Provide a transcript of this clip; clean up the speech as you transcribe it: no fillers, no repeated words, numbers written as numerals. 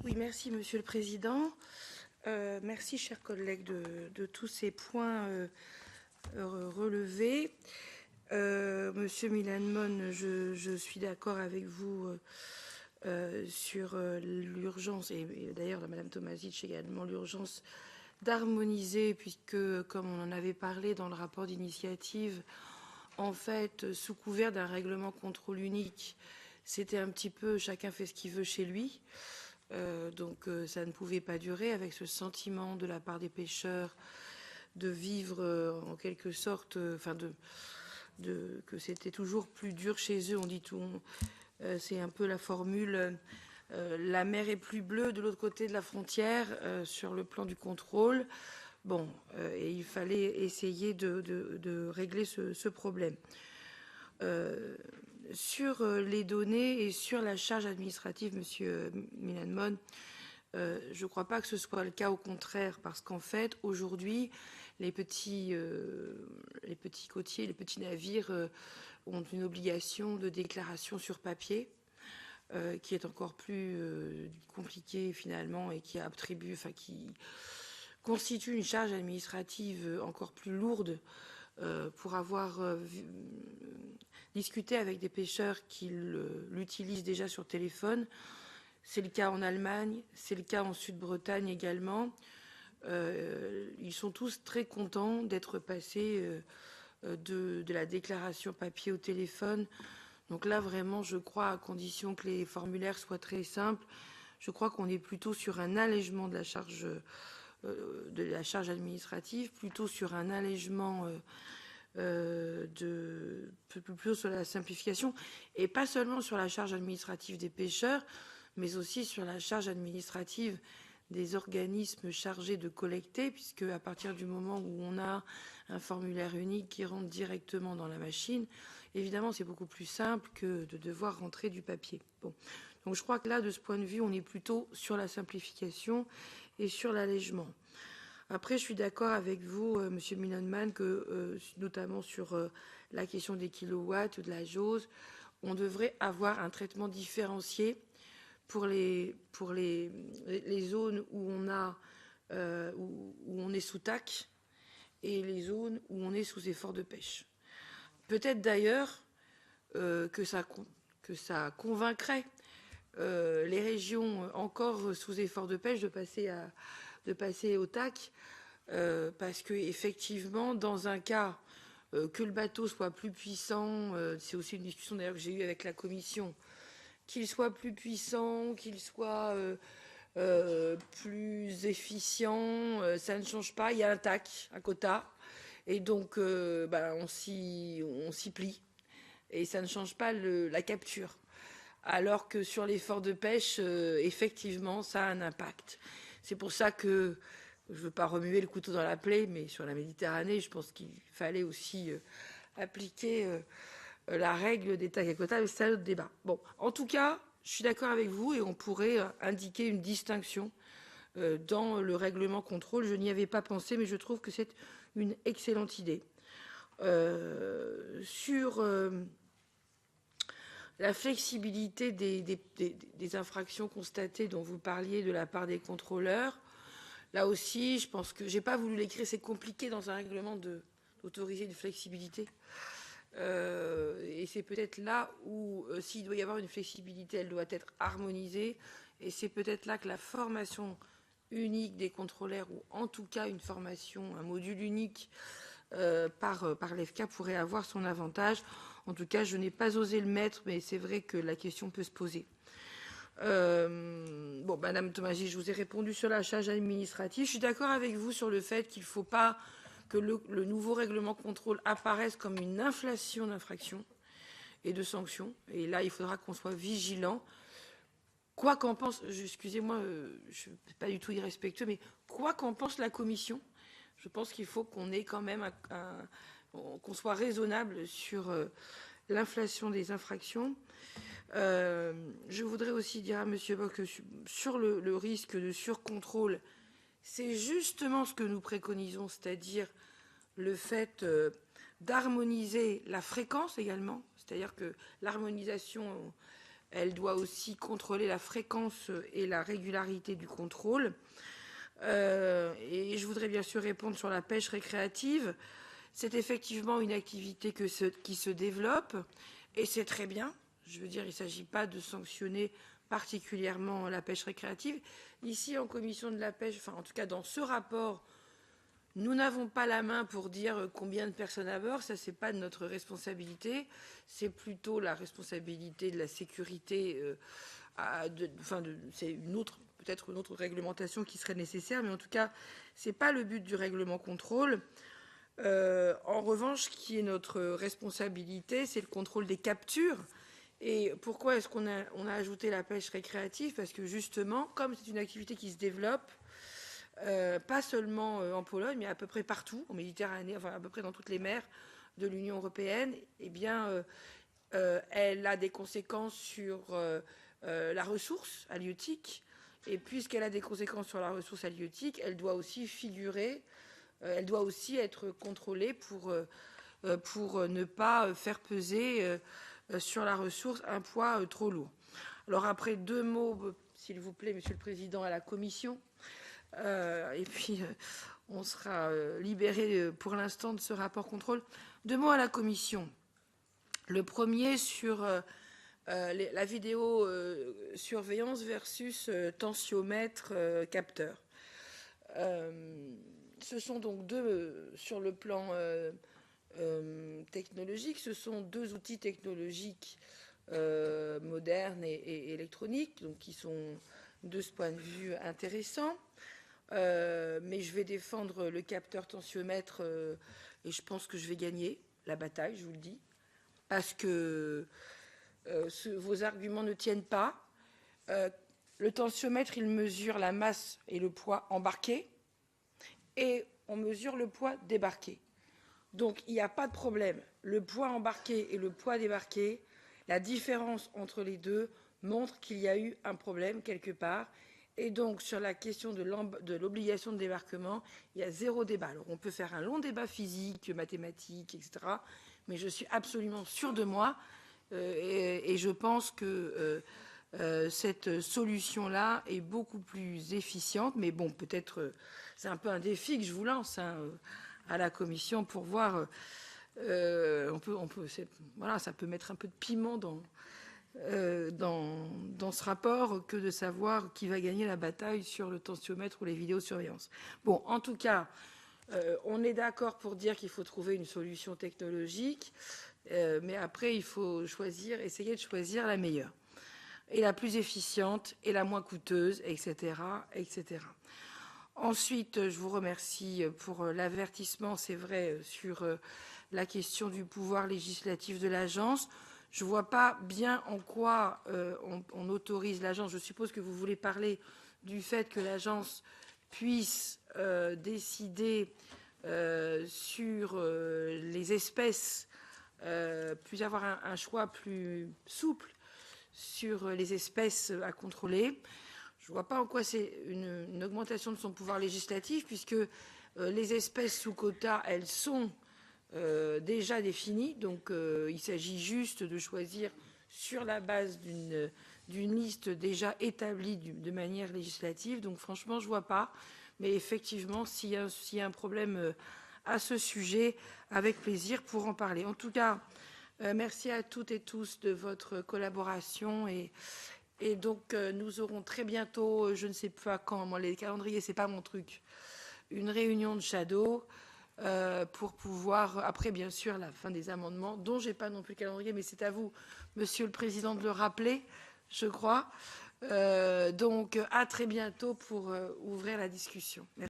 Oui, merci Monsieur le Président. Merci, chers collègues, de tous ces points relevés. Monsieur Milan Mon, je suis d'accord avec vous sur l'urgence, et d'ailleurs Madame Tomasic également, l'urgence d'harmoniser, puisque, comme on en avait parlé dans le rapport d'initiative, en fait, sous couvert d'un règlement contrôle unique, c'était un petit peu chacun fait ce qu'il veut chez lui. Donc ça ne pouvait pas durer, avec ce sentiment de la part des pêcheurs de vivre en quelque sorte, que c'était toujours plus dur chez eux. On dit tout, c'est un peu la formule. La mer est plus bleue de l'autre côté de la frontière sur le plan du contrôle. Bon, et il fallait essayer de régler ce problème. Sur les données et sur la charge administrative, Monsieur Milan Mon, je ne crois pas que ce soit le cas, au contraire, parce qu'en fait, aujourd'hui, les petits côtiers, les petits navires ont une obligation de déclaration sur papier, qui est encore plus compliquée finalement et qui constitue une charge administrative encore plus lourde pour avoir discuté avec des pêcheurs qui l'utilisent déjà sur téléphone. C'est le cas en Allemagne, c'est le cas en Sud-Bretagne également. Ils sont tous très contents d'être passés de la déclaration papier au téléphone. Donc là, vraiment, je crois, à condition que les formulaires soient très simples, je crois qu'on est plutôt sur un allègement de la charge administrative, plutôt sur un allègement plutôt sur la simplification, et pas seulement sur la charge administrative des pêcheurs, mais aussi sur la charge administrative des organismes chargés de collecter, puisque à partir du moment où on a un formulaire unique qui rentre directement dans la machine, évidemment c'est beaucoup plus simple que de devoir rentrer du papier. Bon. Donc je crois que là, de ce point de vue, on est plutôt sur la simplification et sur l'allègement. Après, je suis d'accord avec vous, Monsieur Milan Mon, que notamment sur la question des kilowatts ou de la jauge, on devrait avoir un traitement différencié pour les zones où on est sous TAC et les zones où on est sous effort de pêche. Peut-être d'ailleurs que ça convaincrait les régions encore sous effort de pêche de passer au TAC, parce que effectivement, dans un cas que le bateau soit plus puissant, c'est aussi une discussion d'ailleurs que j'ai eue avec la Commission, qu'il soit plus puissant, qu'il soit plus efficient, ça ne change pas. Il y a un TAC, un quota, et donc on s'y plie, et ça ne change pas la capture. Alors que sur l'effort de pêche, effectivement, ça a un impact. C'est pour ça que je ne veux pas remuer le couteau dans la plaie, mais sur la Méditerranée, je pense qu'il fallait aussi appliquer la règle des tacs à quotas, mais c'est un autre débat. Bon, en tout cas, je suis d'accord avec vous, et on pourrait indiquer une distinction dans le règlement contrôle. Je n'y avais pas pensé, mais je trouve que c'est une excellente idée. Sur la flexibilité des infractions constatées dont vous parliez de la part des contrôleurs, là aussi, je pense que j'ai pas voulu l'écrire. C'est compliqué dans un règlement d'autoriser une flexibilité. Et c'est peut-être là où, s'il doit y avoir une flexibilité, elle doit être harmonisée. Et c'est peut-être là que la formation unique des contrôleurs, ou en tout cas une formation, un module unique par l'EFCA, pourrait avoir son avantage. En tout cas, je n'ai pas osé le mettre, mais c'est vrai que la question peut se poser. Bon, Madame Tomasic, je vous ai répondu sur la charge administrative. Je suis d'accord avec vous sur le fait qu'il ne faut pas que le nouveau règlement contrôle apparaisse comme une inflation d'infractions et de sanctions. Et là, il faudra qu'on soit vigilant. Quoi qu'en pense, excusez-moi, je ne suis pas du tout irrespectueux, mais quoi qu'en pense la Commission, je pense qu'il faut qu'on ait quand même qu'on soit raisonnable sur l'inflation des infractions. Je voudrais aussi dire à M. Bock que sur le risque de surcontrôle, c'est justement ce que nous préconisons, c'est-à-dire le fait d'harmoniser la fréquence également, c'est-à-dire que l'harmonisation, Elle doit aussi contrôler la fréquence et la régularité du contrôle. Et je voudrais bien sûr répondre sur la pêche récréative. C'est effectivement une activité qui se développe et c'est très bien. Je veux dire, il ne s'agit pas de sanctionner particulièrement la pêche récréative. Ici, en commission de la pêche, enfin en tout cas dans ce rapport, nous n'avons pas la main pour dire combien de personnes à bord, ça c'est pas de notre responsabilité, c'est plutôt la responsabilité de la sécurité. C'est peut-être une autre réglementation qui serait nécessaire, mais en tout cas, c'est pas le but du règlement contrôle. En revanche, qui est notre responsabilité, c'est le contrôle des captures. Et pourquoi est-ce qu'on a ajouté la pêche récréative? Parce que justement, comme c'est une activité qui se développe, pas seulement en Pologne, mais à peu près partout, en Méditerranée, enfin à peu près dans toutes les mers de l'Union européenne, eh bien, elle a des conséquences sur la ressource halieutique. Et puisqu'elle a des conséquences sur la ressource halieutique, elle doit aussi figurer, elle doit aussi être contrôlée pour ne pas faire peser sur la ressource un poids trop lourd. Alors après, 2 mots, s'il vous plaît, Monsieur le Président, à la Commission. Et puis, on sera libéré pour l'instant de ce rapport contrôle. 2 mots à la Commission. Le premier sur la vidéo surveillance versus tensiomètre capteur. Ce sont donc sur le plan technologique, ce sont 2 outils technologiques modernes et électroniques, donc qui sont de ce point de vue intéressants. Mais je vais défendre le capteur tensiomètre et je pense que je vais gagner la bataille, je vous le dis, parce que vos arguments ne tiennent pas. Le tensiomètre, il mesure la masse et le poids embarqué et on mesure le poids débarqué. Donc il n'y a pas de problème. Le poids embarqué et le poids débarqué, la différence entre les deux montre qu'il y a eu un problème quelque part. Et donc, sur la question de l'obligation de débarquement, il y a 0 débat. Alors, on peut faire un long débat physique, mathématique, etc. Mais je suis absolument sûre de moi et je pense que cette solution-là est beaucoup plus efficiente. Mais bon, peut-être, c'est un peu un défi que je vous lance à la Commission pour voir. Voilà, ça peut mettre un peu de piment dans ce rapport que de savoir qui va gagner la bataille sur le tensiomètre ou les vidéosurveillances. Bon, en tout cas, on est d'accord pour dire qu'il faut trouver une solution technologique, mais après, il faut essayer de choisir la meilleure, et la plus efficiente, et la moins coûteuse, etc., etc. Ensuite, je vous remercie pour l'avertissement, c'est vrai, sur la question du pouvoir législatif de l'agence. Je ne vois pas bien en quoi on autorise l'agence. Je suppose que vous voulez parler du fait que l'agence puisse décider sur les espèces, puisse avoir un choix plus souple sur les espèces à contrôler. Je ne vois pas en quoi c'est une augmentation de son pouvoir législatif, puisque les espèces sous quota, elles sont déjà définies. Donc, il s'agit juste de choisir sur la base d'une liste déjà établie de manière législative. Donc, franchement, je ne vois pas. Mais effectivement, s'il y a un problème à ce sujet, avec plaisir pour en parler. En tout cas, merci à toutes et tous de votre collaboration et donc, nous aurons très bientôt, je ne sais pas quand, moi, les calendriers, ce n'est pas mon truc, une réunion de shadow pour pouvoir, après, bien sûr, la fin des amendements, dont je n'ai pas non plus le calendrier, mais c'est à vous, Monsieur le Président, de le rappeler, je crois. Donc, à très bientôt pour ouvrir la discussion. Merci.